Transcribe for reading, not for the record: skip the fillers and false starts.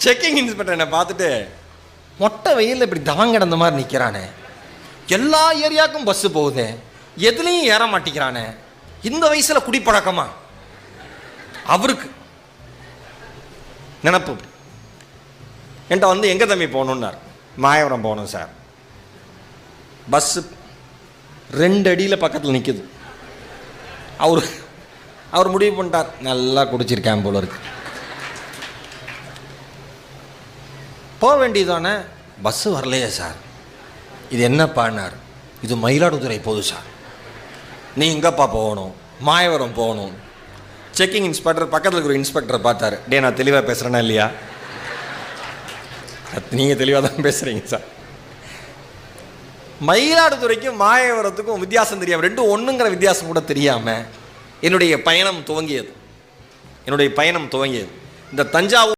Checking inspector என்னை பார்த்துட்டு மொட்டை வெயிலில் இப்படி தாங்கிடந்த மாதிரி நிற்கிறானே, எல்லா ஏரியாவுக்கும் பஸ்ஸு போகுது, எதுலேயும் ஏற மாட்டேங்கிறானே, இந்த வயசில் குடிப்பழக்கமா? அவருக்கு நினப்பு. என்கிட்ட வந்து எங்கே தம்பி போகணுன்னார். மாயவரம் போகணும் சார். பஸ்ஸு 2 அடியில் பக்கத்தில் நிற்குது. அவர் முடிவு பண்ணிட்டார், நல்லா குடிச்சிருக்கேன் போல இருக்கு, போக வேண்டியதானே. பஸ்ஸு வரலையே சார். இது என்னப்பான்னார். இது மயிலாடுதுறை போகுது சார். நீ எங்கப்பா போகணும்? மாயவரம் போகணும். செக்கிங் இன்ஸ்பெக்டர் பக்கத்தில் இருக்கிற இன்ஸ்பெக்டரை பார்த்தாரு. டே, நான் தெளிவாக பேசுகிறேன்னா இல்லையா? நீங்கள் தெளிவாக தான் பேசுகிறீங்க சார். மயிலாடுதுறைக்கும் மாயவரத்துக்கும் வித்தியாசம் தெரியாமல், ரெண்டும் ஒன்றுங்கிற வித்தியாசம் கூட தெரியாமல் என்னுடைய பயணம் துவங்கியது. இந்த தஞ்சாவூர்